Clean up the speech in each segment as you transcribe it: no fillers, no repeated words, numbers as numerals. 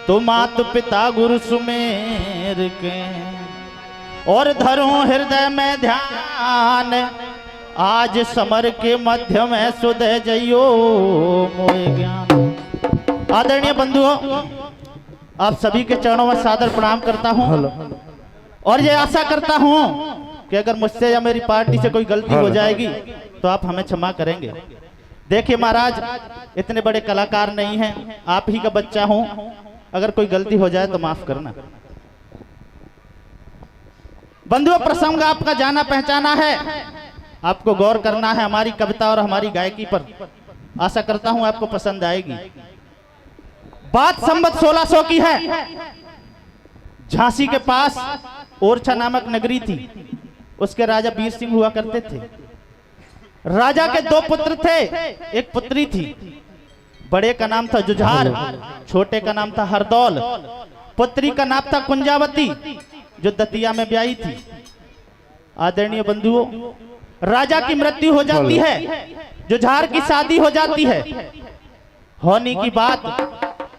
तो मात पिता गुरु सुमेर के और धरो हृदय में ध्यान, आज समर के मध्य में सुदय जइयो मोए ज्ञान। आदरणीय बंधुओं, आप सभी के चरणों में सादर प्रणाम करता हूं और ये आशा करता हूं कि अगर मुझसे या मेरी पार्टी से कोई गलती हो जाएगी तो आप हमें क्षमा करेंगे। देखिए महाराज, इतने बड़े कलाकार नहीं हैं, आप ही का बच्चा हूं, अगर कोई गलती हो जाए तो माफ करना। बंधुओं, प्रसंग आपका जाना पहचाना है, आपको गौर करना है हमारी कविता और हमारी गायकी पर। आशा करता हूं आपको पसंद आएगी। बात संवत 1600 की है। झांसी के पास ओरछा नामक नगरी थी, उसके राजा वीर सिंह हुआ करते थे। राजा के 2 पुत्र थे, एक पुत्री थी। बड़े का नाम था जुझार, छोटे का नाम था हरदौल। पुत्री का नाम था कुंजावती, जो दतिया में ब्याही थी। आदरणीय बंधुओं, राजा की मृत्यु हो जाती है, जुझार की शादी हो जाती है। होने की बात,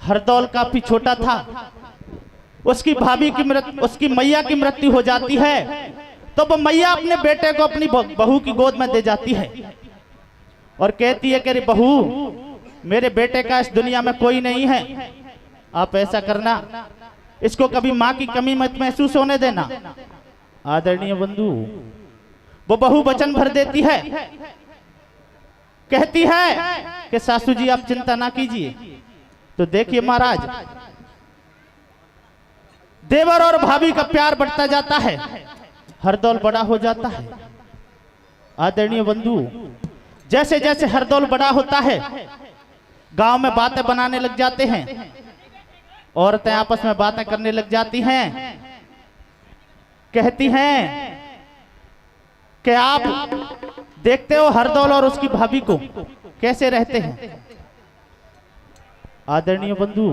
हरदौल काफी छोटा था, उसकी भाभी की मृत्यु, उसकी मैया की मृत्यु हो जाती है। तो वो मैया अपने बेटे को अपनी बहू की गोद में दे जाती है और कहती है कि बहू, मेरे बेटे का इस दुनिया में कोई नहीं है, आप ऐसा करना, इसको कभी माँ की कमी मत महसूस होने देना। आदरणीय बंधु, वो बहू वचन भर देती है, कहती है कि सासू जी आप चिंता ना कीजिए। तो देखिए महाराज, देवर और भाभी का प्यार बढ़ता जाता है, हरदौल बड़ा हो जाता है। आदरणीय बंधु, जैसे जैसे हरदौल बड़ा होता है, गांव में बातें बनाने लग जाते हैं, औरतें आपस में बातें करने लग जाती हैं। कहती हैं कि आप देखते हो हरदौल और उसकी भाभी को कैसे रहते हैं। आदरणीय बंधु,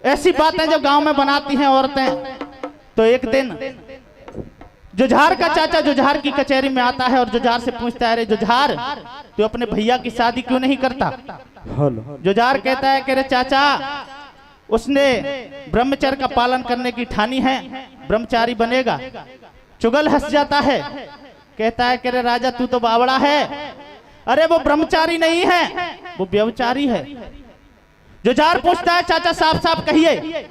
ऐसी बातें जब गांव में बनाती हैं औरतें, तो एक दिन जुझार का चाचा जुझार की कचहरी में आता है और जुझार से पूछता है, अरे जुझार, तू अपने भैया की शादी क्यों नहीं करता? जुझार कहता है कि अरे चाचा, उसने ब्रह्मचर्य का पालन करने की ठानी है, ब्रह्मचारी बनेगा। चुगल हंस जाता है, कहता है कि अरे राजा, तू तो बावड़ा है, अरे वो ब्रह्मचारी नहीं है, वो व्यभिचारी है। जुझार पूछता है, चाचा साफ साफ कहिए।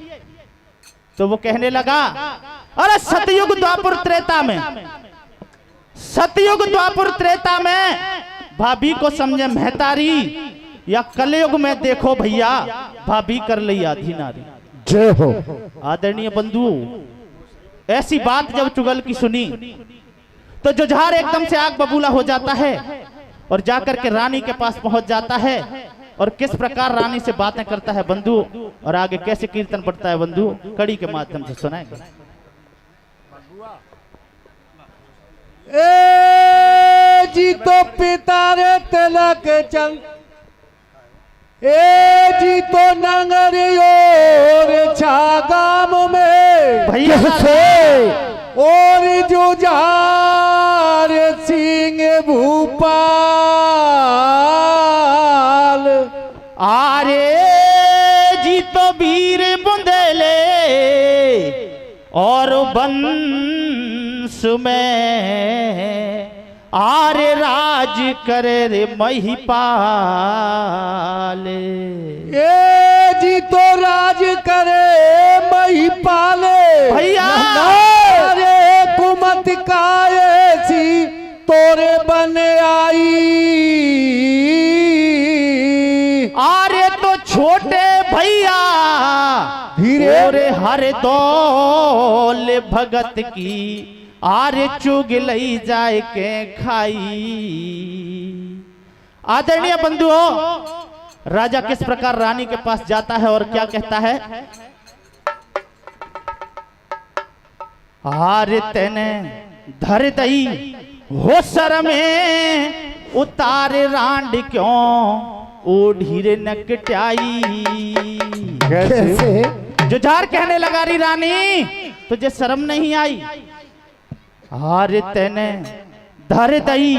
तो वो कहने लगा, अरे सतयुग द्वापर त्रेता में, सतयुग द्वापर त्रेता में भाभी को समझे महतारी, या कलयुग में देखो भैया भाभी कर ली आधी नारी। जय हो। आदरणीय बंधु, ऐसी बात जब चुगल की सुनी तो जुझार एकदम से आग बबूला हो जाता है और जाकर के रानी के पास पहुंच जाता है और किस प्रकार रानी से बातें करता है बंधु, और आगे कैसे कीर्तन पढ़ता है बंधु, कड़ी के माध्यम से सुनाएंगे। ए जी तो पिता रे तिलक चंद, ए जी तो नंगरी और छागाम में भैया से और जुझार सिंह भूपाल। आरे जी तो वीर बुंदेले और वंश में, आरे राज करे रे महिपाल। ए जी तो राज करे महिपाल भैया, रे कुमत का ऐसी तोरे बन आई। आरे तो छोटे भैया धीरे हर दौल भगत की, आरे चुग लई जाए के खाई। आदरणीय बंधुओं, राजा किस प्रकार रानी के पास जाता है और क्या कहता है? आरे तेने धर दई हो सर में, उतार रांड क्यों ओढ़ीरे नकटाई। कैसे? जुझार कहने लगा, री रानी तुझे शर्म नहीं आई? हार तेने धर दई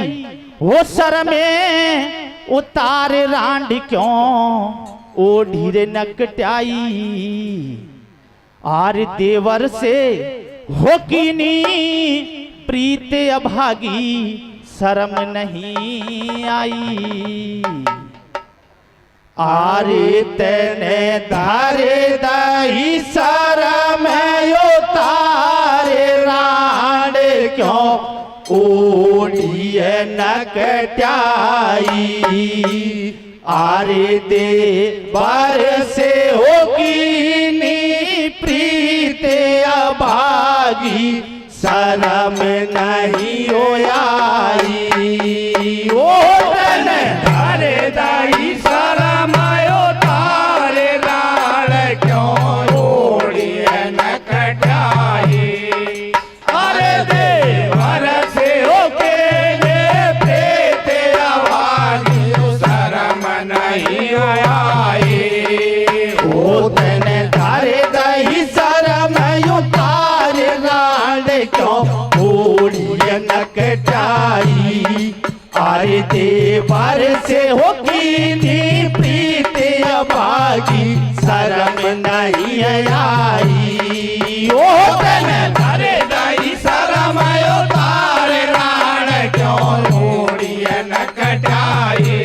वो सर में उतार रांड क्यों ओ ढीरे नकटाई आर देवर से हो कीनी प्रीत अभागी शर्म नहीं आई आरे तेने धारे दही शर्म उतारे रांड क्यों ओढ़िए नकटाई आरे दे बार से होगी नी प्रीत अभागी शर्म नहीं होयाई ओ तने धारे दाई शरम उतारे राण क्यों ओढ़िए नकटाई अरे देवर से होके ये प्रीत अभागी शरम नहीं आई ओ तने धारे दही शरम उतारे रांड क्यों ओढ़िए नकटाई आरे देवर से होगी नी प्रीत अभागी शर्म नहीं आई ओ तने धारे दाई शरम उतारे राण क्यों ओढ़िए नकटाई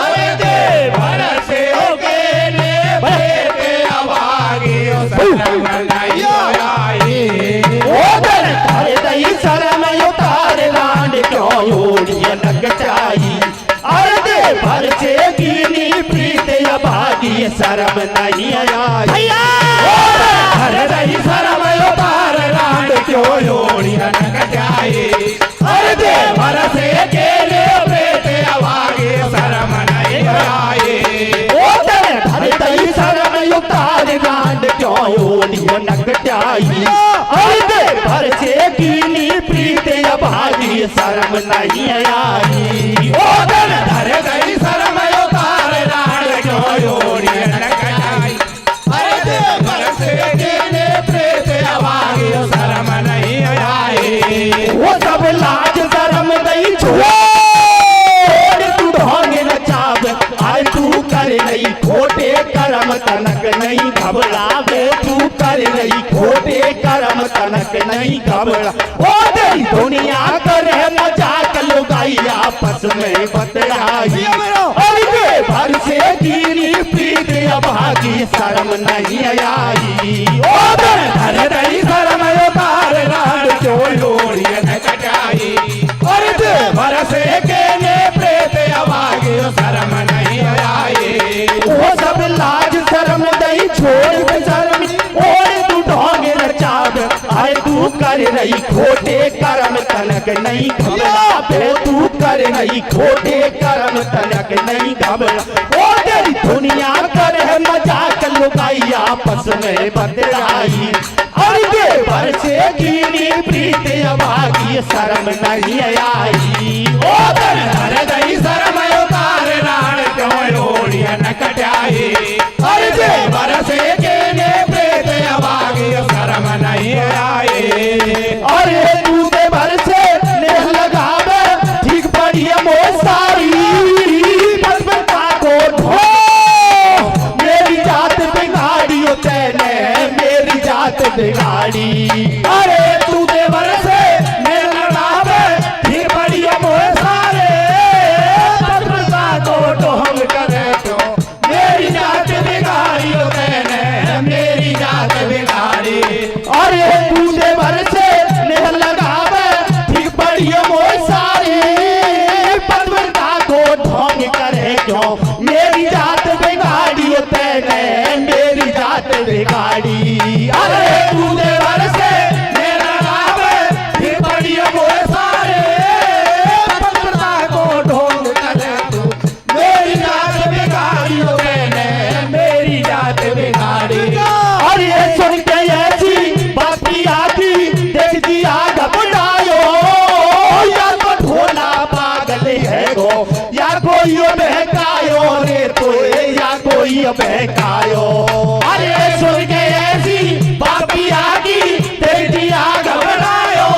अरे देवर से होके ये प्रीत अभागी शरम नहीं आई ओ तने धारे दही शरम उतारे रांड क्यों ओढ़िए नकटाई अरे देवर से कीनी प्रीत अभागी शर्म नहीं आई अरे दाई शरम उतारे राण क्यों ओढ़िए नकटाई अरे देवर से अकेले प्रीत अभागी शरम नहीं आई ओ तने धारे दही शरम उतारे रांड क्यों ओढ़िए नकटाई अरे देवर से कीनी प्रीत अभागी शर्म नहीं आई ओ दिन धरे दई शरम उतारे राण क्यों ओढ़िए नकटाई अरे देवर से अकेले प्रीत अभागी शरम नहीं आई वो सब लाज शरम दई छोड़ तू ढोंग नचाव आय तू कर नहीं खोटे कर्म तनक नहीं घबरावे तू कर नहीं खोटे कर्म तनक नहीं घबरा ओ तेरी दुनिया करे मजाक लुगाई आपस में बतराई अरे भर से गिरी प्रीत अभागी शर्म नहीं आई ओ धरे दई शरम उतारे राण क्यों ओढ़िए नकटाई अरे देवर से अकेले प्रीत अभागी शरम नहीं आई वो सब लाज शर्म दई छोड़ शर्म ओढ़ तू ढोंग नचाव आय तू कर रही खोटे कर्म तनक नहीं घबरावे तू कर रही खोटे कर्म तनक नहीं घबरा ओ तेरी दुनिया करे मजाक लुगाई आपस में बतराई अरे देवर से कीनी प्रीत अभागी शर्म नहीं आई ओ धरे दई शरम उतारे राण क्यों ओढ़िए नकटाई अरे देवर से अकेले प्रीत अभागी शरम नहीं आई अरे तू देवर से नेह लगावे ठीक बढ़िया मोसारी बसबता को ढो मेरी जात बिगाड़ी ओ तेने मेरी जात बिगाड़ी अरे तू देवर से मेल लगावे फिर बढ़िया मोह सारे बसबता को ढोंग करे तो मेरी जात बिगाड़ी ओ तेने मेरी जात बिगाड़ी अरे तू देवर से नेह लगावे ठीक बढ़िया मोसारी बसबता को ढोंग करे क्यों मेरी जात बिगाड़ी ओ तेने मेरी जात बिगाड़ी अरे तू देवर से मेल लगावे फिर बढ़िया मोह सारे बसबता को ढोंग करे तो मेरी जात बिगाड़ी ओ तेने मेरी जात बिगाड़ी और ये सुन के ऐसी बात की आती देख दिया घबरायो या तो ढोला पागल है गो या कोई बहकायो रे तो या कोई बहकायो अरे सुन के ऐसी बात की आती देख दिया घबरायो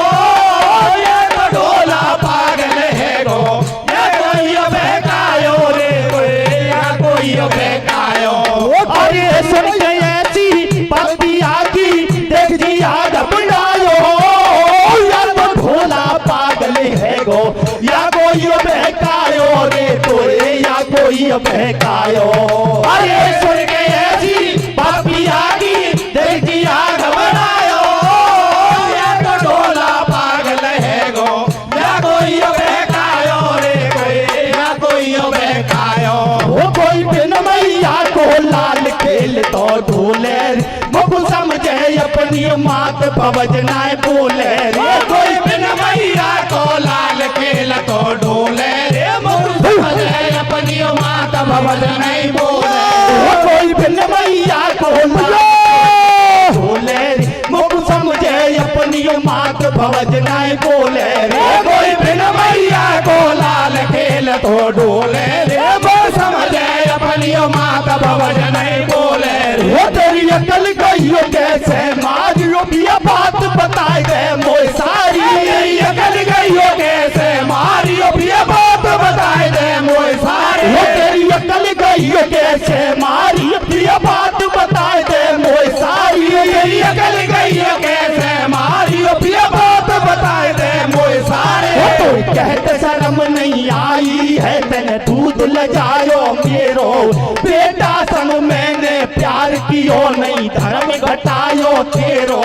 कोई बहकायो रे तोरे या कोई बहकायो। अरे सुन के ऐसी पापी आगी देख जिया घबरायो, या तो डोला पागल है गो, या कोई बहकायो रे कोई या कोई बहकायो। वो कोई बिन मैया को लाल खेल तो ढोले मुख समझे अपनी मात भवजनाए बोले रे। कोई बिन मैया को लाल खेल तो ढोले रे मुख समझे अपनी मात भवजनाए बोले। वो कोई बिन मैया को लाल ढोले रे मुख समझे अपनी मात भवजनाए बोले रे। कोई बिन मैया को लाल खेल तो ढोले रे मुख समझे अपनी मात भवजनाए बोले रे। वो तेरी अकल गईयो कैसे मारियो बिया बात बताए दे मोए सारी। तेरी अकल गईयो कैसे मारियो बिया बात बताए दे मोए सारी। वो तेरी अकल गईयो कैसे मारियो बिया बात बताए दे मोए सारी। तेरी अकल गईयो कैसे मारियो बिया बात बताए दे मोए सारे। तो कहते शर्म नहीं आई है तेने दूध लजायो मेरो बेटा संग मैंने प्यार कियो नहीं धर्म घटायो तेरो।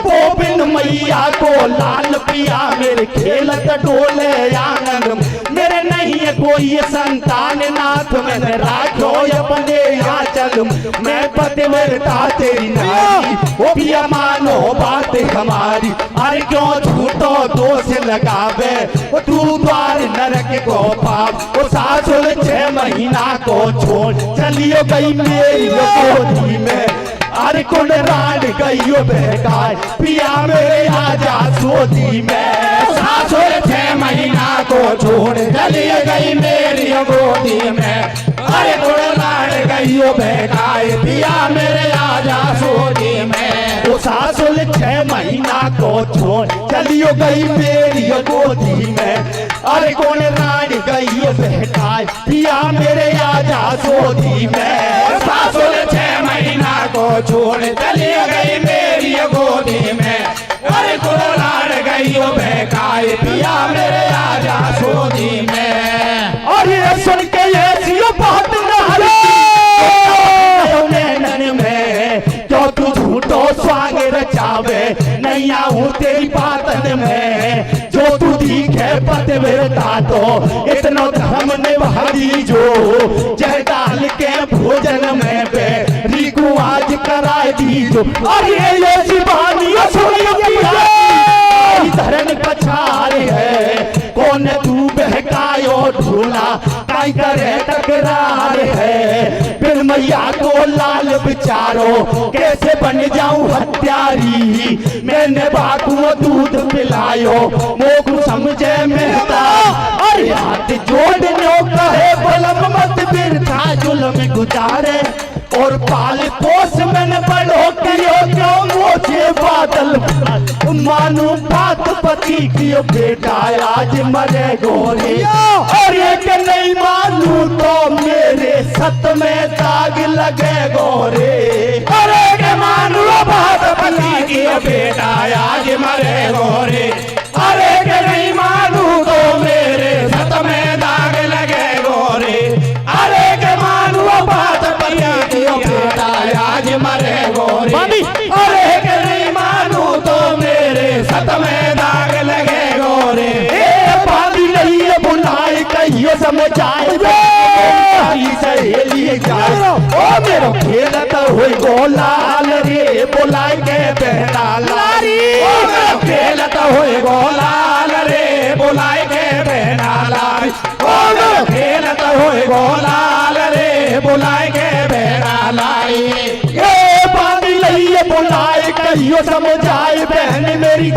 वो बिन मैया को लाल पिया मेरे खेलत डोले आंगन मेरे नहीं है कोई संतान नाथ मैंने राखो अपने यहाँ चल मैं पतिव्रता तेरी नारी। वो भी मानो बात हमारी अरे क्यों झूठो दोष लगावे। वो तू द्वार नरक को पाप वो सासुर 6 महीना को छोड़ चलियो गई मेरी गोदी में। अरे कौन रान गईयो बहकाए पिया मेरे आजा सोदी में। सासुर 6 महीना को छोड़ चलिए गई मेरी गोदी में। अरे कौन रान गईयो बहकाए पिया मेरे आजा सोदी में। वो सासुर 6 महीना को छोड़ चलियो गई मेरी गोदी में। अरे कौन रान गईयो बहकाए पिया मेरे आजा सोदी में। सासुर 6 महीना को छोड़ चली गई मेरी गोदी में। अरे कौन रान गईयो बहकाए पिया मेरे आजा सोदी में। और ये सुन के ऐसी बात नैनन में क्यों तू झूठो स्वांग रचावे नहीं आऊं तेरी बातन में। जो तू दिखे पतिव्रता तो इतना धर्म निभा दीजो जय डाल के भोजन में पे रिकु आज कराए दीजो। और ये शिवानी धरन पछार है कौन तू बहकायो ढूला काई करे तकरार है। फिर मैया को लाल बिचारो कैसे बन जाऊं हत्यारी। मैंने बाकू दूध पिलायो मोकू समझे मेहता। अरे हाथ जोड़ने कहे बलम मत बिरथा जुल्म गुजारे। और पाल पोस मैंने बड़ो कियो क्यों मोचे बादल मानू बात पति की बेटा आज मरे गोरे। और एक नहीं मानू तो मेरे सत में दाग लगे गोरे। अरे के मानू बात पति की बेटा आज मरे गोरे। अरे के नहीं मानू तो मेरे सत में दाग लगे गोरे। अरे के मानू बात पति की बेटा आज मरे गोरे। अरे के नहीं मानू तो मेरे सत में दाग लगे गोरे। पानी नहीं बुलाए कहियो समझाए सहेली जाए। ओ मेरो खेलत हुई गोलाल रे बुलाए के बहना लारी। ओ मेरो खेलत हुई गोलाल रे बुलाए के बहना लारी। ओ मेरो खेलत हुई गोलाल रे बुलाए के बहना लारी। ये पानी नहीं बुलाए कहियो समझाए बहन मेरी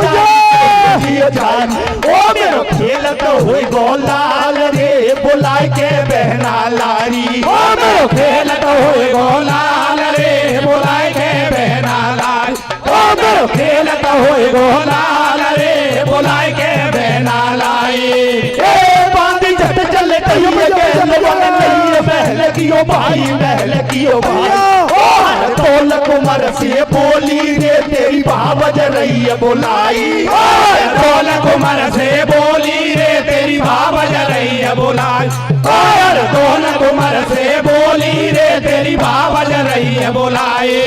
जान। ओ मेरो खेलत हुई गोलाल रे बुलाए के बहना लारी। ओ मेरो खेलत हुई गोलाल रे बुलाए के बहना लारी। ओ मेरो खेलत हुई गोलाल रे बुलाए के बहना लाई। ए बांधी जट चले कहियो बहन नहीं बहन कियो भाई बहन कियो भाई। ओ ढोलक उमर से बोली रे तेरी बाबज रही है बोलाई। ढोलक उमर से बोली रे तेरी बाबज रही है बोलाई। ढोलक उमर से बोली रे तेरी बाबज रही है बोलाई।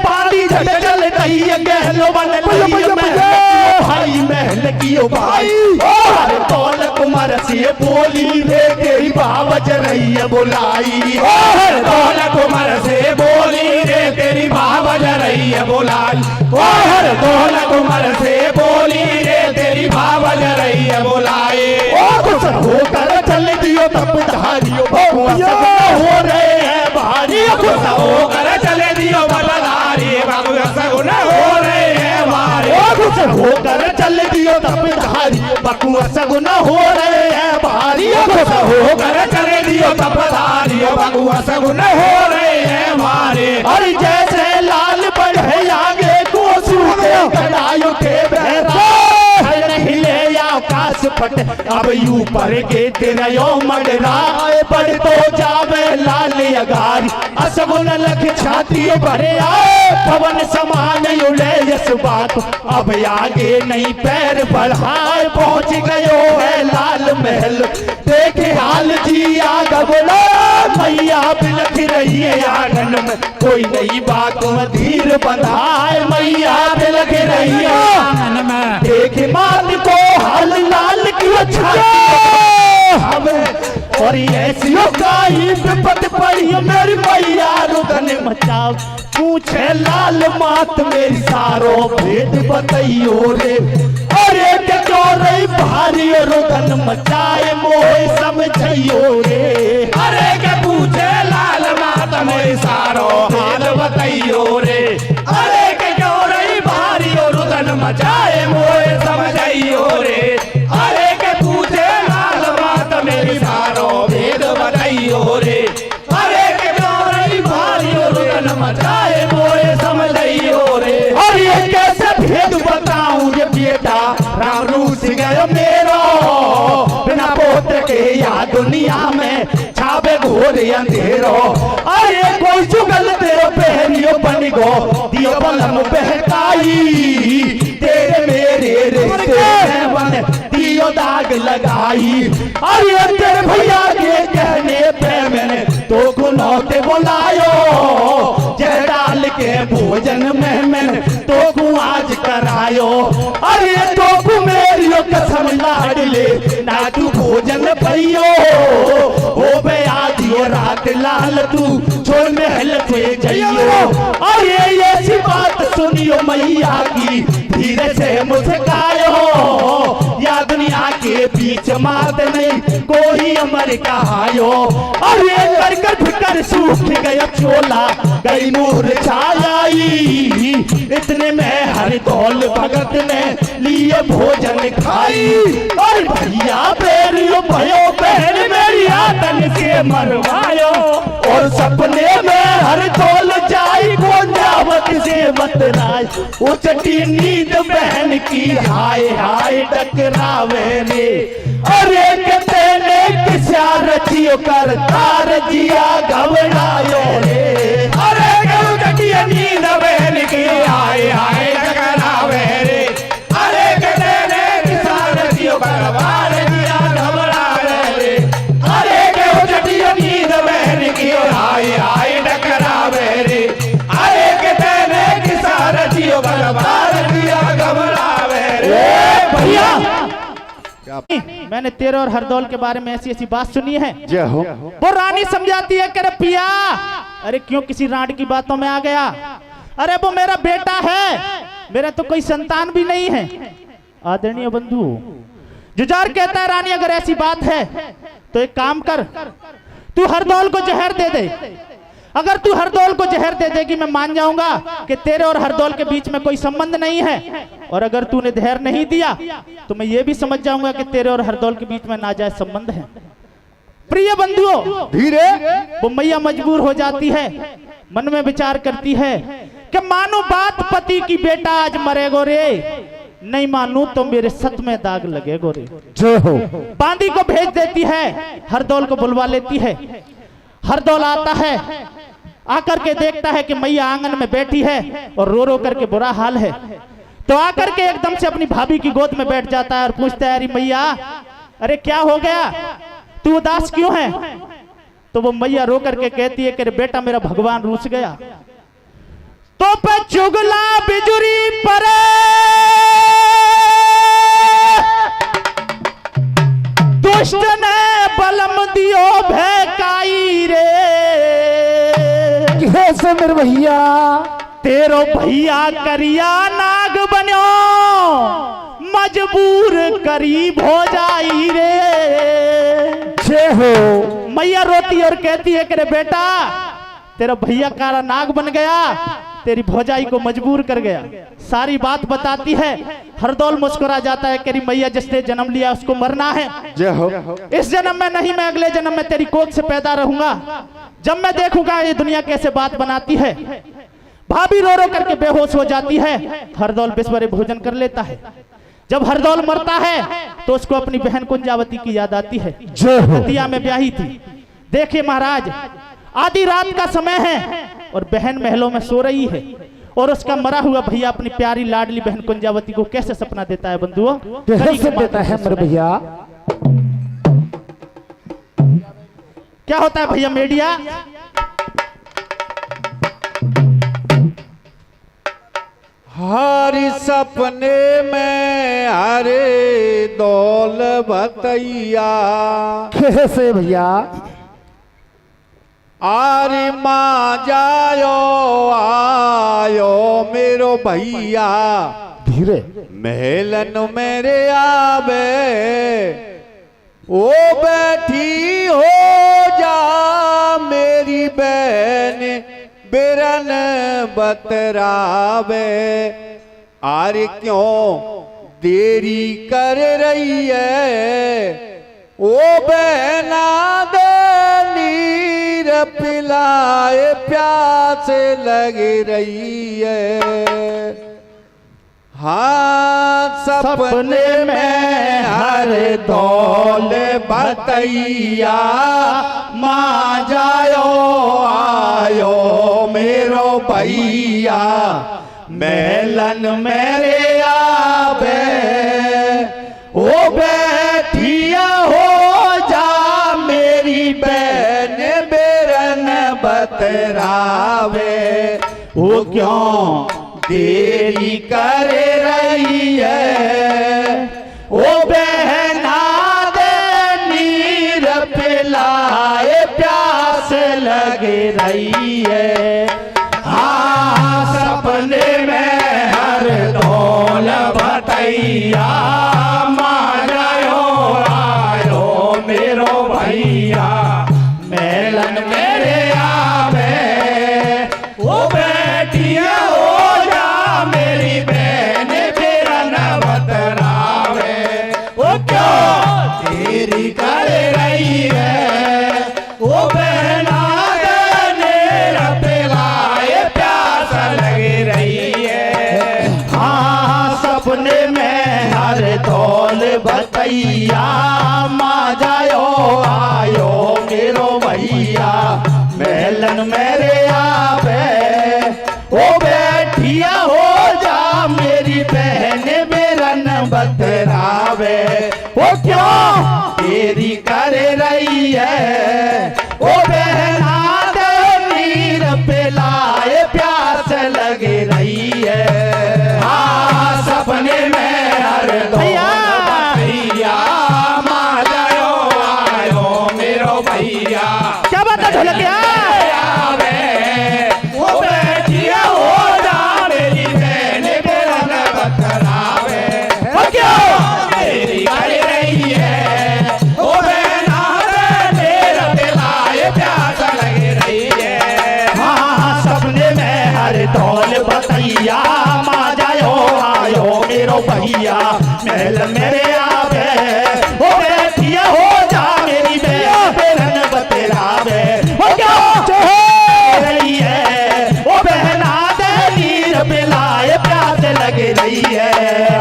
पानी जल चल रही है गहलो बन रही है भाई महल की ओ भाई। ढोलक उमर से बोली रे तेरी बाबज रही है बोलाई। ढोलक उमर से बोली रे तेरी बाबज रही है बोलाई। ढोलक उमर से बोली रे तेरी बाबज रही है बोलाई। खुश होकर चल दियो तब धारियो हो रहे हैं भारी। खुश होकर चले दियो बलधारी बाबू सगुन हो रहे हैं भारी। खुश होकर चल दियो तब धारी बकुआ सगुन हो रहे हैं भारी। खुश होकर चले दियो तब धारी बकुआ सगुन हो रहे हैं भारी। अरे जैसे लाल बढ़े आगे को सूखे गड़ायो के बहरा हिले आकाश पट अब यू पर के तेरा यो मडरा पड़ तो जावे लाल अगारी। असगुन लख छाती भरे आए पवन समान उड़े यस बात अब आगे नहीं पैर बढ़ाए पहुंच गयो है लाल महल देखे हाल जी आग बोला मैया बिलख रही है आंगन में कोई नई बात धीर बंधाए मैया बिलख रही है आंगन में देखे मात को हाल लाल की अच्छा और ऐसी गाई विपत पड़ी मेरी मैया रुदन मचाओ पूछे लाल मात मेरी सारो भेद बताइयो रे। अरे क्यों रही भारी रुदन मचाए मोहे समझियो रे। अरे के पूछे लाल मात मेरी सारो भेद बताइयो रे। अरे के क्यों रही भारी रुदन मचाए मोहे समझियो रे। अरे के पूछे लाल मात मेरी सारो भेद बताइयो रे। अरे के क्यों रही भारी रुदन मचाए मोहे समझियो रे। अरे कैसे भेद बताऊं ये बेटा राम रूस गयो मेरो बिना पोत्र के या दुनिया में छावे घोर अंधेरो। अरे कोई जुगल तेरो पहनियो बन गो दियो बलम बहकाई तेरे मेरे रिश्ते बन दियो दाग लगाई। अरे तेरे भैया के कहने पे मैंने तो गुनौते बुलायो जय डाल के भोजन में मैंने तो को आज करायो। अरे तो को मेरी कसम लाडले ना तू भोजन भैयो हो बे आधी रात लाल तू छोड़ महल पे जइयो। अरे ऐसी बात सुनियो मैया की धीरे से मुस्कायो या दुनिया के बीच मात नहीं कोई अमर कहायो। अरे कर कर फिकर सूख गया चोला गई नूर छाई इतने में हर दौल भगत ने लिए भोजन खाई। और भैया बेरियो भयो बहन मेरी आतन से मरवायो और सपने में हर दौल जाई गोंजावत से बतराय उचटी नींद बहन की हाय हाय टकरावे रे। अरे कहते ने किसा रचियो कर तार जिया घबरायो रे। अरे उचटी नींद बहन की हाय हाय टकरावे रे। अरे कहते ने किसा रचियो कर तार जिया घबरावे रे। अरे उचटी नींद बहन की हाय हाय टकरावे रे। अरे कहते ने किसा रचियो कर तार जिया घबरावे रे। भैया मैंने तेरे और हरदौल के बारे में ऐसी ऐसी बात सुनी है। जय हो। वो रानी समझाती है कि पिया अरे क्यों किसी राड की बातों में आ गया। अरे वो मेरा बेटा है मेरा तो कोई संतान भी नहीं है। आदरणीय बंधु जुझार कहता है रानी अगर ऐसी बात है तो एक काम कर तू हरदौल को जहर दे दे। अगर तू हरदौल को जहर दे देगी मैं मान जाऊंगा कि तेरे और हरदौल के बीच में कोई संबंध नहीं है। और अगर तूने जहर नहीं दिया तो मैं ये भी समझ जाऊंगा कि तेरे और हरदौल के बीच में नाजायज संबंध है। प्रिय बंधुओं धीरे वो मैया मजबूर हो जाती है मन में विचार करती है कि मानो बात पति की बेटा आज मरेगो रे नहीं मानू तो मेरे सत में दाग लगेगो रे। जय हो। बांदी को भेज देती है हरदौल को बुलवा लेती है। हरदौल आता है आकर के देखता है कि मैया आंगन में बैठी है और रो रो करके बुरा हाल है। तो आकर के एकदम से अपनी भाभी की गोद में बैठ जाता है और पूछता है, अरे मैया, अरे क्या हो गया, तू उदास क्यों है? तो वो मैया रो करके कहती है कि अरे बेटा, मेरा भगवान रूठ गया। तो पे चुगला बिजुरी परे, दुष्ट ने बलम दियो भैकाई रे। कैसे मेरे भैया? तेरो भैया करिया नाग बन्यो, मजबूर करीब हो जाई रे। जय हो। मैया रोती और कहती है कि रे बेटा, तेरा भैया काला नाग बन गया, तेरी भौजाई को मजबूर कर गया। सारी बात बताती है। हरदौल मुस्कुरा जाता है कि मैया, जिसने जन्म लिया उसको मरना है। जय हो। इस जन्म में नहीं, मैं अगले जन्म में तेरी कोख से पैदा रहूंगा, जब मैं देखूंगा ये दुनिया कैसे बात बनाती है। भाभी रो रो करके बेहोश हो जाती है। हरदौल बिस्वरे भोजन कर लेता है। जब हरदौल मरता है तो उसको अपनी बहन कुंजावती की याद आती है। हतिया में ब्याही थी। देखिए महाराज, आधी रात का समय है और बहन महलों में सो रही है और उसका मरा हुआ भैया अपनी प्यारी लाडली बहन कुंजावती को कैसे सपना देता है बंधुओं? कैसे देता है मेरे भैया? क्या होता है भैया मीडिया? हरी सपने में हरे दौल बतैया। कैसे भैया? आरे माँ जायो आयो मेरो भैया, धीरे महलन मेरे आवे, ओ बैठी हो जा मेरी बहन बिरन बतरावे। आरे क्यों देरी कर रही है, ओ बहना दे नीर पिलाए, प्यास लग रही है। हाँ सपने में हर दौल बतैया, माँ जायो आयो मेरो भैया, महलन मेरे आवे, ओ बैठिया हो जा मेरी बहन बेरन बतरावे। वो क्यों देरी कर रही है, ओ बहना दे नीर पिलाए, प्यास लग रही है। हाँ सपने में हर दौल बतैया, माँ जायो आयो मेरो भैया, मेलन मेरे आवे, ओ बैठिया हो जा मेरी बहन बिरन बतरावे। ओ क्यों देरी कर रही है, ओ बहना नीर पिलाए, प्यास लग रही है। हाँ सपने में हर दौल बतैया, माँ जायो आयो मेरो भैया, महलन मेरे आवे, ओ बैठिया हो जा मेरी बहन बिरन बतरावे। ओ क्यों देरी कर रही है, ओ बहना दे नीर पिलाए, प्यास लग रही है। हाँ सपने में हर भैया, माँ जायो आयो मेरो भैया, क्या बात है ढोलकिया? वो बैठिया हो जा मेरी बहन बिरन बतरावे। ओ क्यों देरी कर रही है, ओ बहना दे नीर पिलाए, प्यास लग रही है। हाँ सपने में हर दौल बतैया, माँ जायो आयो मेरो भैया, महल मेरे आवे, ओ बैठिया हो जा मेरी बहन बिरन बतरावे। ओ क्यों रही है, ओ बहना दे नीर पिलाए, प्यास लग रही है।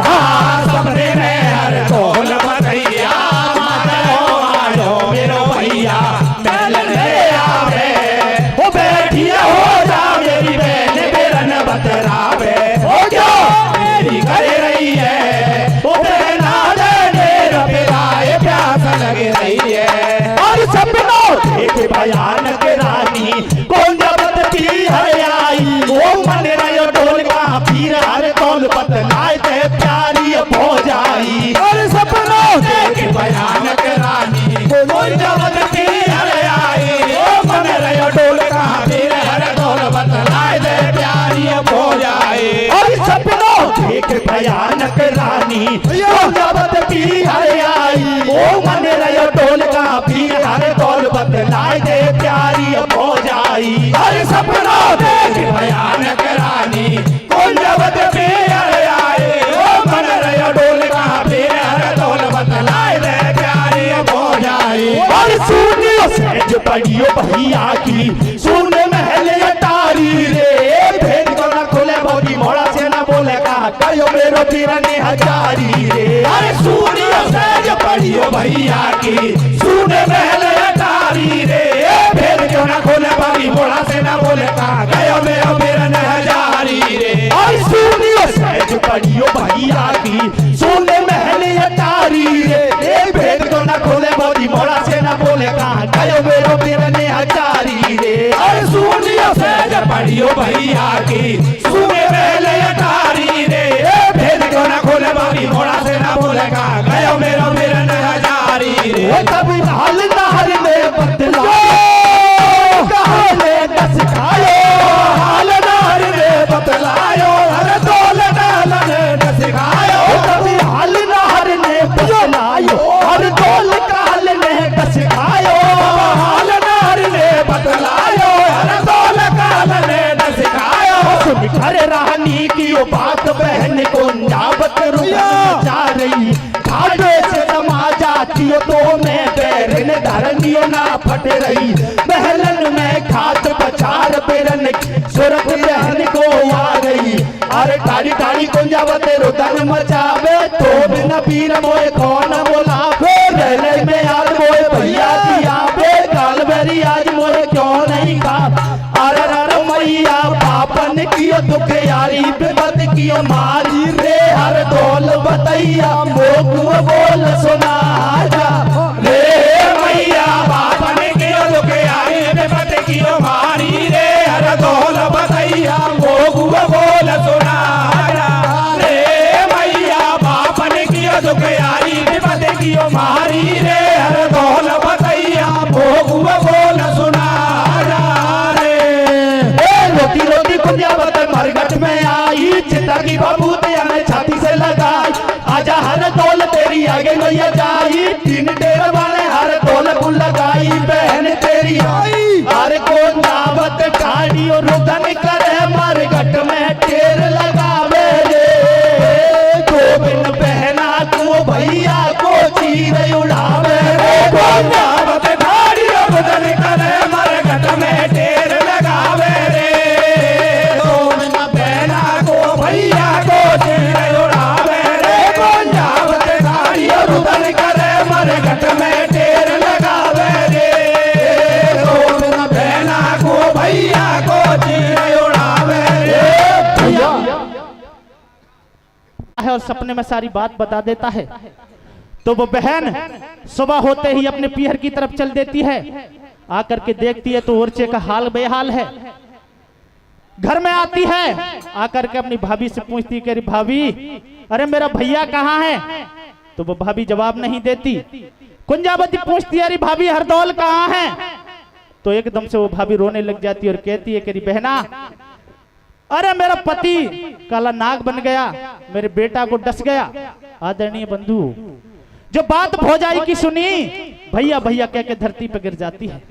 हाँ सपने में हर दौल बतैया, माँ जायो आयो मेरो भैया, महल मेरे आवे, ओ बैठिया हो कुंजावत बिहार आई ओ मन रयो ढोल का बिहार ढोल बतलाए दे प्यारी हो जाई हर सपना देख भयानक रानी कुंजावत बिहार आई ओ मन रयो ढोल का बिहार ढोल बतलाए दे प्यारी हो जाई और सुनियो सेज पड़ियो भैया की सुन महल अटारी रे भेद को ना खोले भोगी मोड़ा से ना बोले कहा कयो मेरो पीरने हजारी रे अरे सुनियो सेज पड़ियो भैया की सुन महल अटारी रे भेद को ना खोले भोगी मोड़ा से ना बोले कहा कयो मेरो पीरने हजारी रे और सुनियो सेज पड़ियो भैया की सुन महल अटारी रे भेद को ना खोले भोगी मोड़ा से ना बोले कहा कयो मेरो पीरने हजारी रे और सुनियो सेज पड़ियो भैया की सुने पहले अटारी रे भेद को ना खोले बाबी मोड़ा से ना बोले कहा गयो मेरो पीरने हजारी रे कभी हाल नहर में बदला कहाले दस खायो हाल नहर में बदलायो हर दौल डालन दस खायो कभी हाल नहर में बदलायो हर दौल काल ने दस खायो हाल नहर में बदलायो हर दौल काल ने दस खायो सुन घर रानी की वो बात बहन कुंजावत रुकन जा रही खाड़े से समा जाती हो तो मैं बैरन धरनियो ना फट रही बहलन में खात बचार बेरन सूरत बहन को आ गई अरे ठाड़ी ठाड़ी कुंजावत रुदन मचावे तो बिना पीर मोए कौन बोला रहले में याद मोए भैया की आवे काल बेरी आज मोए क्यों नहीं खा अरे अरे मैया पापन कियो दुख यारी विपत कियो मारी रे हर दौल बतैया मोकु बोल सुना जा रे मैया पापन कियो दुख यारी विपत कियो मारी रे हर दौल बतैया मोकु बोल सुना जा रे मैया पापन कियो दुख यारी विपत कियो मारी रे हर दौल बतैया मोकु बोल सुना जा रोती रोती कुंजावत मरघट में आई चिता की बबूत हमें छाती से लगाई आजा हर दौल तेरी आगे नैया जाई तीन टेर वाले हर दौल को लगाई बहन तेरी आई हर कुंजावत ठाड़ी और रुदन करे मरघट में टेर लगावे रे गोविंद बहना को भैया को चीर उड़ावे रे कुंजावत ठाड़ी और रुदन करे मरघट में टेर लगावे रे भैया को चीर उड़ावे रे कुंजावत ठाड़ी और रुदन करे मरघट में टेर लगावे रे बहना को भैया को चीर उड़ावे रे भैया है और सपने में सारी बात बता देता है तो वो बहन सुबह होते ही अपने पीहर की तरफ चल देती है आकर के देखती है तो ओरचे का हाल बेहाल है घर में आती है आकर के अपनी भाभी से पूछती है कि भाभी अरे मेरा भैया कहाँ है तो वो भाभी जवाब नहीं देती कुंजावती पूछती है अरे भाभी हरदौल कहाँ है तो एकदम से वो भाभी रोने लग जाती है और कहती है कि बहना अरे मेरा पति काला नाग बन गया मेरे बेटा को डस गया आदरणीय बंधु जो बात भौजाई की सुनी भैया भैया कह के धरती पर गिर जाती है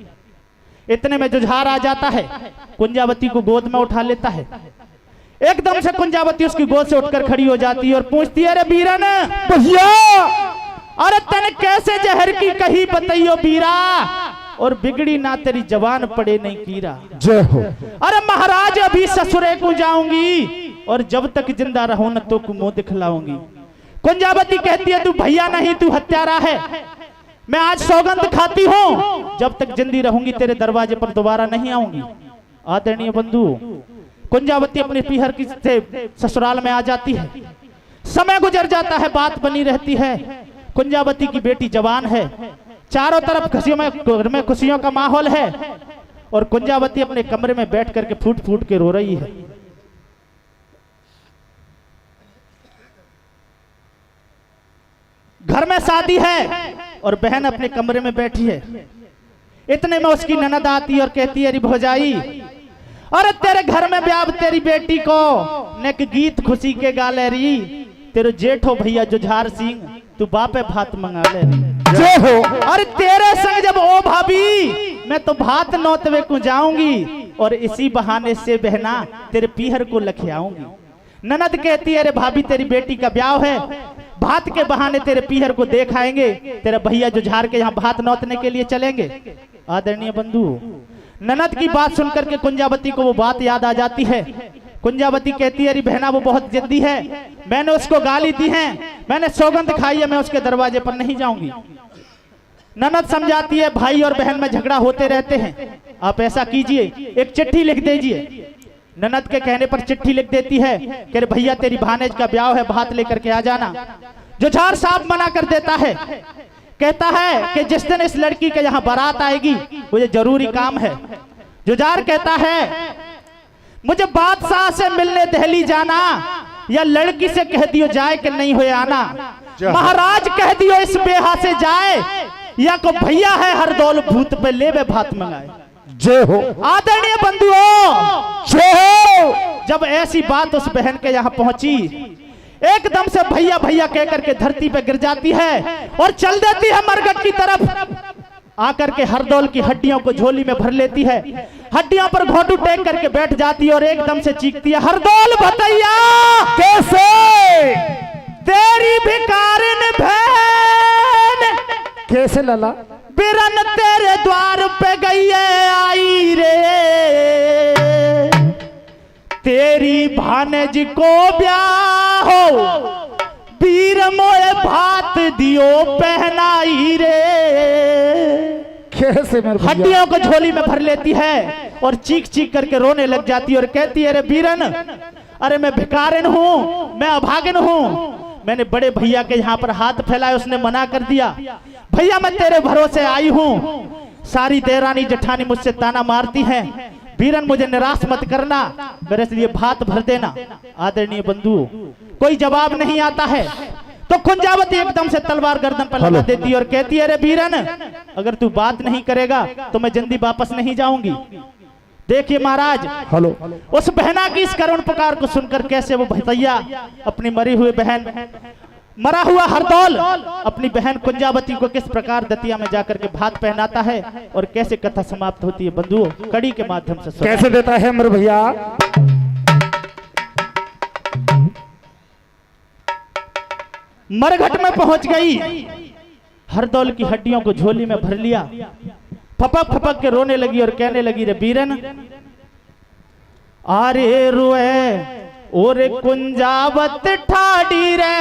इतने में जुझार आ जाता है कुंजावती को गोद में उठा लेता है एकदम से कुंजावती उसकी गोद से उठकर खड़ी हो जाती है और पूछती है अरे बीरन भैया अरे तने कैसे जहर की कही बताइयो बीरा और बिगड़ी ना तेरी जवान पड़े नहीं कीरा जय हो अरे महाराज अभी ससुरे को जाऊंगी और जब तक जिंदा रहूं न तो मुंह दिखलाऊंगी कुंजावती कहती है तू भैया नहीं तू हत्यारा है मैं आज सौगंध खाती हूं जब तक जिंदी रहूंगी तेरे दरवाजे पर दोबारा नहीं आऊंगी आदरणीय बंधु कुंजावती अपने पीहर की से ससुराल में आ जाती है समय गुजर जाता है बात बनी रहती है कुंजावती की बेटी जवान है चारों तरफ घर में खुशियों का माहौल है और कुंजावती अपने कमरे में बैठ करके फूट फूट के रो रही है घर में शादी है और बहन अपने कमरे में बैठी है इतने में उसकी ननद आती और कहती है अरे भौजाई अरे तेरे घर में ब्याह तेरी बेटी को नेक गीत खुशी के गाले री तेरे जेठ हो भैया जुझार सिंह, तू बापे भात मंगा ले। जय हो। अरे तेरे संग जब ओ भाभी मैं तो भात नौतवे को जाऊंगी और इसी बहाने से बहना तेरे पीहर को लखे आऊंगी। ननद कहती है अरे भाभी तेरी बेटी का ब्याह है, भात के बहाने तेरे पीहर को देख आएंगे, तेरा भैया जुझार के यहाँ भात नौतने के लिए चलेंगे। आदरणीय बंधु, ननद की बात सुनकर के कुंजावती को वो बात याद आ जाती है। कुंजावती कहती है अरे बहना वो बहुत जिद्दी है, मैंने उसको गाली दी है, मैंने सौगंध खाई है, मैं उसके दरवाजे पर नहीं जाऊंगी। ननद समझाती है भाई और बहन में झगड़ा होते रहते हैं, आप ऐसा कीजिए एक चिट्ठी लिख दीजिए। ननद के कहने पर चिट्ठी लिख देती है कि भैया तेरी भानेज का ब्याह है, भात लेकर के आ जाना। जुझार साहब मना कर देता है, कहता है कि जिस दिन इस लड़की के यहाँ बारात आएगी मुझे जरूरी काम है। जुझार कहता है मुझे बादशाह से मिलने दिल्ली जाना, या लड़की से कह दियो जाए कि नहीं हुए आना, महाराज कह दियो इस बेहा से जाए, या को भैया है हर दौल भूत पे ले वे भात मंगाए। जय हो। आदरणीय बंधुओं, जय हो। जब ऐसी बात उस बहन के यहाँ पहुंची, एकदम से भैया भैया कहकर के धरती पे गिर जाती है और चल देती है मरघट की तरफ। आकर के हरदौल की हड्डियों को झोली में भर लेती है, हड्डियों पर घोटू टेक करके बैठ जाती है और एकदम से चीखती है हरदौल भतैया कैसे तेरी भिखारिन बहन कैसे लला बिरन तेरे द्वार पे गई है आई रे, तेरी भानेज को ब्याह हो वीर मोए भात दियो पहनाई रे। कैसे मेरे भैया? हड्डियों को झोली में भर लेती है और चीख चीख करके रोने लग जाती है और कहती है अरे वीरन, अरे मैं भिखारिन हूँ, मैं अभागिन हूँ, मैंने बड़े भैया के यहाँ पर हाथ फैलाए, उसने मना कर दिया, भैया मैं तेरे भरोसे आई हूँ। सारी देरानी जेठानी मुझसे ताना मारती हैं, वीरन मुझे निराश मत करना, मेरे लिए भात भर देना। आदरणीय बंधु, कोई जवाब नहीं आता है तो कुंजावती एकदम से तलवार गर्दन पर लगा देती है और कहती है अरे वीरन, अगर तू बात नहीं करेगा तो मैं जल्दी वापस नहीं जाऊंगी। देखिए महाराज, हेलो, उस बहना की इस करुण पुकार को सुनकर कैसे वो भतैया अपनी मरी हुई बहन, मरा हुआ हरदौल अपनी बहन कुंजावती को किस प्रकार दतिया में जाकर के भात पहनाता है और कैसे कथा समाप्त होती है बंधुओं, कड़ी के माध्यम से कैसे देता है मेरे भैया। मरघट में पहुंच गई, हरदौल की हड्डियों को झोली में भर लिया, फपक फपक के रोने लगी और कहने लगी रे वीरन, आरे रोए और कुंजावत ठाडी रे।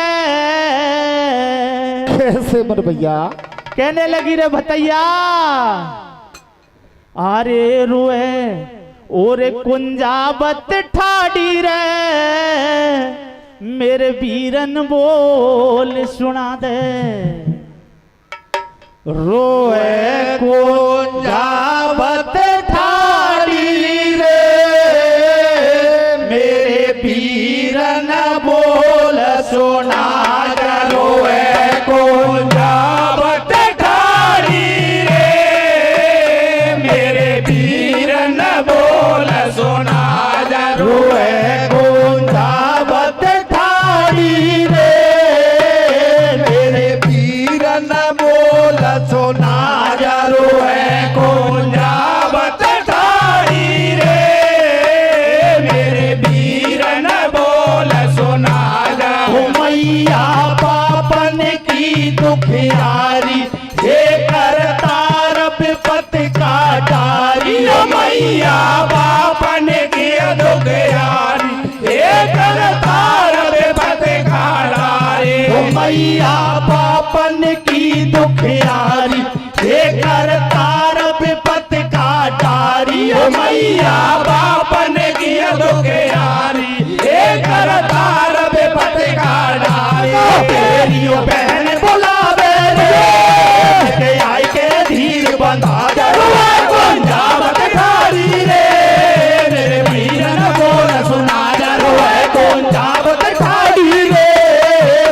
कैसे मेरे भैया? कहने लगी रे भतैया, आरे रोए और कुंजावत ठाडी रे, मेरे वीरन बोल सुना दे। रोए कुंजावत ठाड़ी रे, मेरे वीरन बोल सुना दे। रोए कुंजावत ठाड़ी रे, मेरे वीरन बोल सुना दे। रोए कुंजावत ठाड़ी रे, मेरे वीरन बोल सुना जा। रोए कुंजावत ठाड़ी रे, मेरे वीरन बोल सुना जा। मैया पापन की दुखियारी, ये करतार विपत का डारी। मैया पापन की दुखियारी, ये करतार विपत का डारी। मैया पापन की दुखियारी, ये करतार विपत का डारी। मैया पापन की दुखियारी, ये करतार विपत का डारी। तेरी ओ बहन बुलावे रे, के आई के धीर बंधा दे। कुंजावत ठाड़ी रे, मेरे वीरन बोल सुना जा। रोए कुंजावत ठाड़ी रे,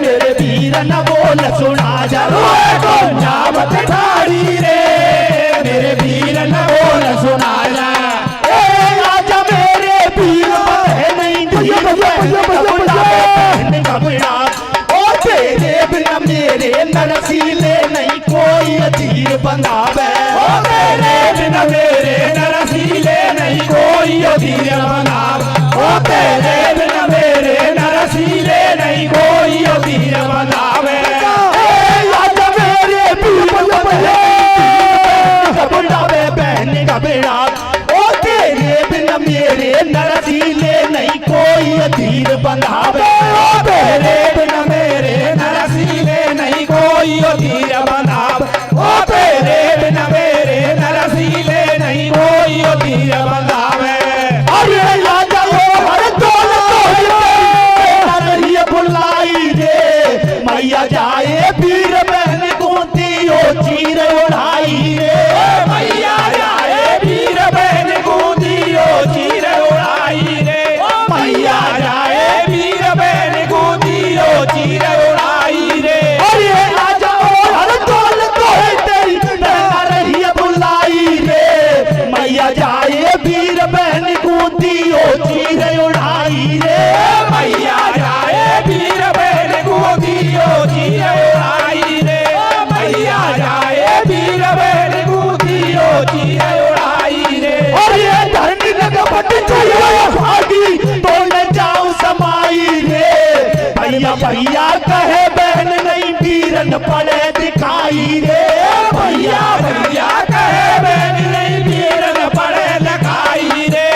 मेरे वीरन बोल सुना जा। रोए कुंजावत ठाड़ी रे, मेरे वीरन बोल सुना जा। ए राजा मेरे वीर बहन नहीं, बंधावे ओ तेरे बिन मेरे नरसीले नहीं कोई धीर बंधावे ओ तेरे बिन मेरे नरसीले नहीं कोई धीर बंधावे मेरे बंधावे बहन का बेड़ा ओ तेरे बिन मेरे नरसीले नहीं कोई धीर बंधावे ओ तेरे बिन मेरे नरसीले नहीं कोई धीर बंधावे ओ तेरे बिन मेरे नरसीले नहीं कोई धीर बंधावे अरे राजा ओ हर तोल नरही बुलाई रे मैया जाए वीर बहन गोती ओ चीर उड़ाई रे मैया जाए वीर बहन गोती ओ चीर उड़ाई रे मैया जाए वीर बहन गोती ओ चीर उड़ाई रे अरे राजा ओ हर तोल तेरी नरही बुलाई रे मैया जाए वीर बहन गोती ओ चीर उड़ाई रे मैया जाए वीर बहन गोती ओ चीर उड़ाई रे मैया जाए वीर बहन गोती ओ चीर उड़ाई रे और ये धरनी लगपट चाहिए भागी तो न जाऊं समाई रे भैया भैया कहे बहन नहीं वीरन पड़े दिखाई रे भैया भैया कहे बहन नहीं वीरन पड़े दिखाई रे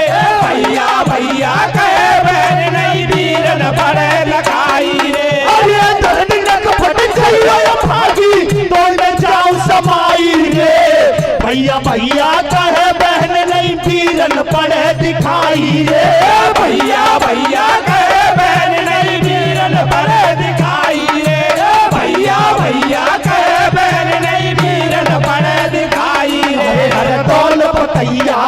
भैया भैया कहे बहन नहीं वीरन पड़े दिखाई रे अरे धरनी लगपट चाहिए भागी तो न जाऊं समाई रे भैया भैया कहे बहन नहीं वीरन पड़े दिखाई रे भैया भैया कहे बहन नहीं वीरन पड़े दिखाई रे भैया भैया कहे बहन नहीं वीरन पड़े दिखाई रे हर कौन बतैया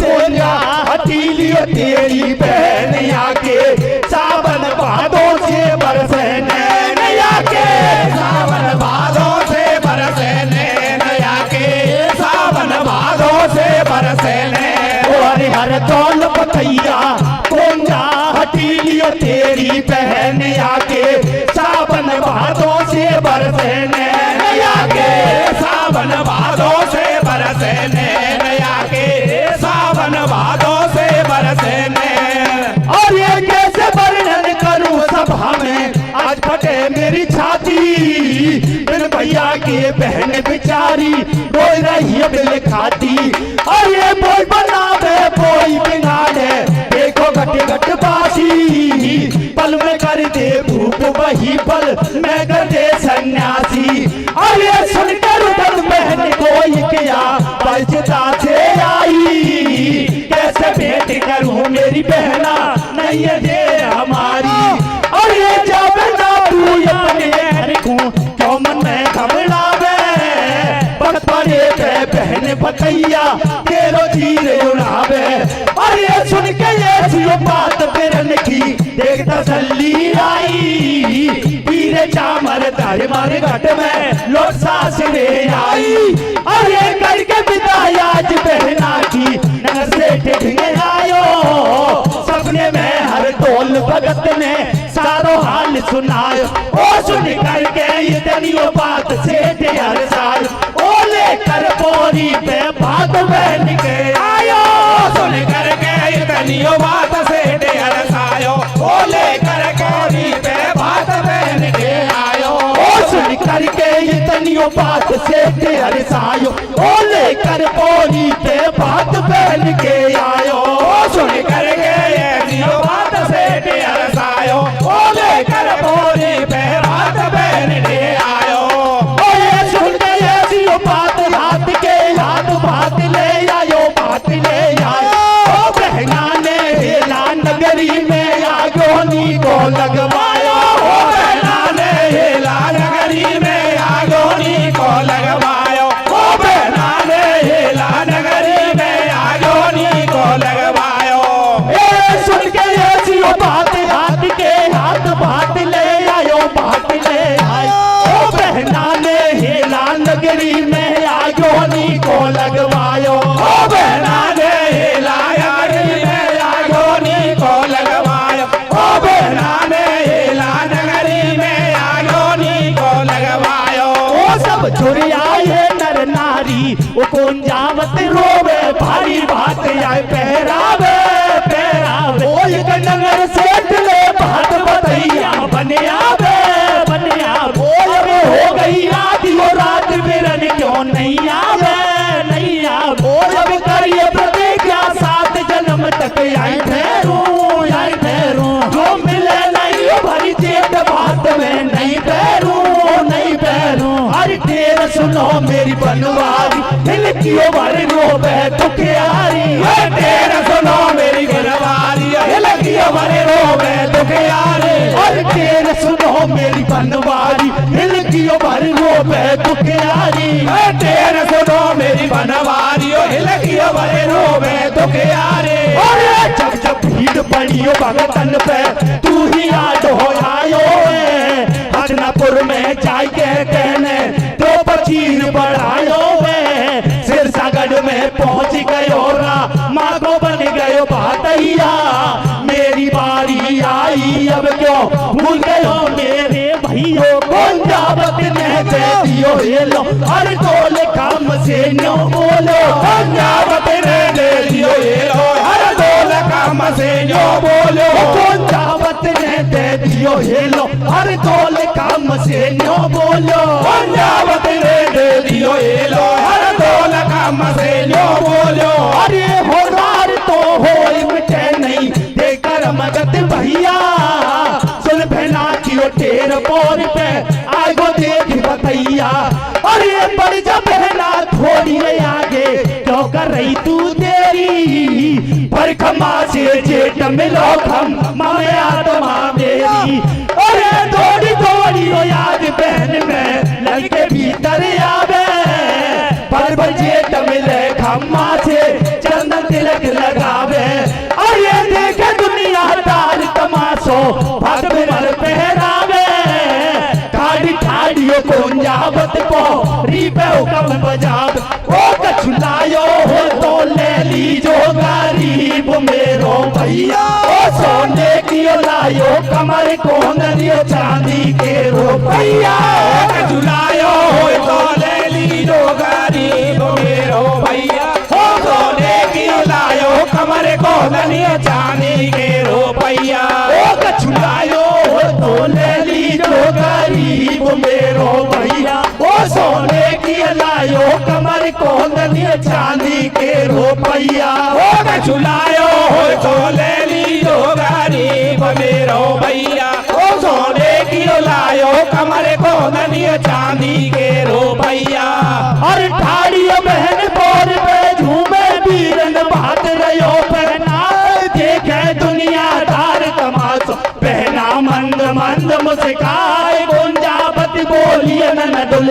तेरा हथेलियो तेरी बहन आके सावन भादों से बरसे नैन आके सावन भादों से बरसे नैन आके सावन भादों से बरसे नैन हर कौन बतैया कौन जा हथेलियो तेरी बहन आके सावन भादों से बरसे नैन आके सावन भादों से बरसे नैन आके सावन भादों से बरसे नैन और ये कैसे वर्णन करूं सभा में आज फटे मेरी छाती बिन भैया के बहन बेचारी रोई रही है बिल खाती और ये बोल बनावे बोई बिगाड़े देखो घट घट बासी पल में कर दे भूप वही पल मैं कर दे सन्यासी और ये सुनकर उधर बहन कोई किया बचता से आई कैसे भेंट करूं मेरी बहना नहीं है दे हमारी और ये जब ना तू अपने को क्यों मन में घबरावे पग पड़े बहन बतैया तेरो धीर उड़ावे और ये सुन के ये सियो बात बिरन की देख तसल्ली आई पीरे चामर तारे मारे घाट में लोट सास रे आई और ये करके विदाई आज बहना की नगर से ढिंगे आयो सपने में हर टोल भगत ने सारो हाल सुनायो ओ सुन करके ये दनियो बात से हर साल ओ लेकर बोरी पे भाग बहन के आयो सुन करके ये दनियो बात से हर सायो ओ लेकर बोरी पे भाग बहन के आयो ओ सुन करके ये दनियो बात से हर सायो ओ लेकर बोरी पे भाग बहन के आयो ओ सुन करके ये दनियो बात से हर सायो ओ लेकर बोरी पे भाग बहन के आयो ओ ये सुन के ऐसी बात हाथ के हाथ बात ले आयो बात ले आयो ओ बहना ने हेला नगरी में आगोनी को लगवायो ओ बहना ने हेला नगरी में आगोनी को लगवायो ओ बहना ने हेला नगरी में आगोनी को लगवायो ए सुन के ऐसी बात हाथ के हाथ बात ले आयो बात ले आयो ओ बहना ने हेला नगरी में आगोनी को लगवायो ओ बहना ने हेला नगरी में आगोनी को लगवायो ओ बहना ने हेला नगरी में आगोनी को लगवायो ओ सब चुरिया ये नर नारी वो कौन जावत रोवे भारी बात आए पहरावे पहरावे ओ एक नगर सेठ ले बात बताइया बने आवे ओ अब हो गई आधी वो रात बिरन क्यों नहीं आवे नहीं आवे ओ अब करिए प्रतिज्ञा 7 जन्म तक आई ठहरू जो मिले नहीं भरी जेठ बात में नहीं पैरू हर ढेर सुनो मेरी बनवारी हिलकियो भर रोवे दुखियारी ढेर सुनो मेरी बनवारी हिलकियो भर रोवे दुखियारी हर ढेर सुनो मेरी बनवारी हिलकियो भर रोवे दुखियारी ढेर सुनो मेरी बनवारी हिलकियो भर रोवे दुखियारी अरे जब जब भीड़ पड़ियो भगतन पे तू ही याद हो आयो हसनापुर में जाके कहने तो पचीर बढ़ायो सिरसागढ़ में पहुंच गयो रा माँ को बन गयो भातैया मेरी बारी आई अब क्यों भूल गयो मेरे भैयो कौन जावत ने दे दियो हेलो हर गोल काम से नो बोलो कौन जावत ने दे दियो हेलो हर गोल काम से नो बोलो कौन जावत ने दे दियो हेलो हर गोल काम से नो बोलो कौन जावत ने दे दियो हेलो हर गोल काम से नो बोलो अरे होदार तो हो मिटे नहीं देकर मगत भैया सुन बहना की टेर पोर पे आगो देख बतैया अरे पड़ जा बहना थोड़ी आगे क्यों कर रही तू तेरी पर खमा से जेठ मिलो खम मामे आत्मा मेरी अरे दौड़ी दौड़ी हो याद बहन में लगे भीतर आवे पर जेठ मिले खम्मा से चंदन तिलक लगावे अरे देखे दुनिया तार तमाशो भग विमल पहरावे ठाड़ी ठाड़ियों को जावत को रीपे हुक्म बजाव ओ कछुलायो हो तो ले लीजो गरीब मेरो भैया ओ सोने की लायो कमर को नरियो चांदी के रुपैया कछुलायो हो तो ले लीजो गरीब मेरो भैया ओ सोने की लायो कमर को नरियो चांदी के रुपैया ओ कछुलायो हो तो ले लीजो गरीब मेरो भैया ओ सोने की लायो कमर को नरियो चांदी के रुपैया ओ कछुलायो हो तो ले लीजो गरीब मेरो भैया ओ सोने की लायो कमर को नरियो चांदी के रुपैया और ठाड़ियों बहन बोर पे झूमे बीरन बात रहो पहना देखे दुनिया दार तमाशो पहना मंद मंद मुस्काए गुंजावत बोलिए न डुल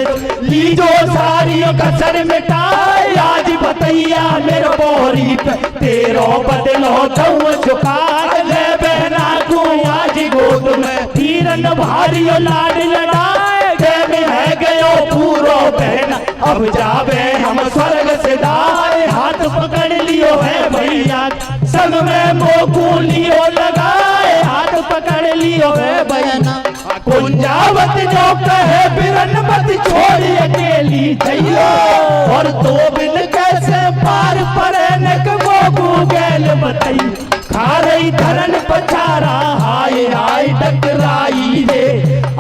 लीजो सारियों कसर मिटाए आज बतैया मेरे बोरी पे तेरो बदलो चौ झुका ले बहना को आज गोद में तीरन भारियो लाड लड़ाए में है गयो पूरो बहना अब जावे हम स्वर्ग से दाए हाथ पकड़ लियो है भैया संग में मोकू लियो लगाए हाथ पकड़ लियो है भैया कुंजावत जो कहे बिरन मत छोड़ी अकेली जइयो और दो बिन कैसे पार परे नक मोकू गैल बताई खा रही धरन पछारा हाय हाय टकराई रे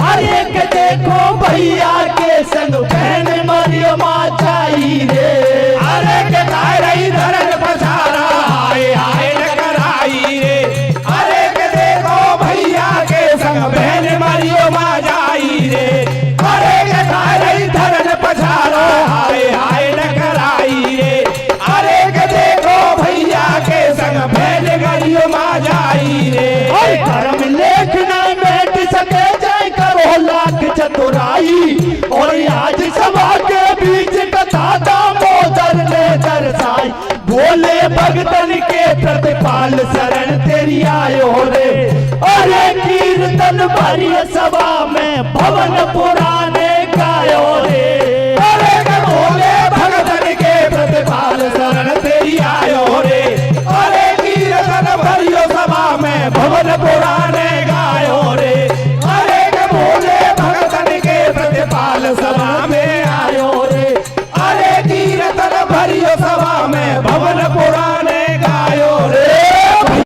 अरे के देखो भैया के संग बहन मरियो माचाई रे अरे के खा रही धरन पछारा हाय हाय टकराई रे अरे के देखो भैया के संग बहन मरियो माचाई रे अरे के खा रही धरन पछारा हाय हाय टकराई रे अरे के देखो भैया के संग बहन मरियो माचाई रे धर्म लेखना बैठ सके जाए करो लाख चतुराई और आज सभा के बीच कथा दामोदर ने दर्शाई बोले भगतन के प्रतिपाल शरण तेरी आयो रे अरे कीर्तन भरी सभा में भवन पुराने गायो रे अरे बोले भगतन के प्रतिपाल शरण तेरी आयो रे अरे कीर्तन भरी सभा में भवन पुराने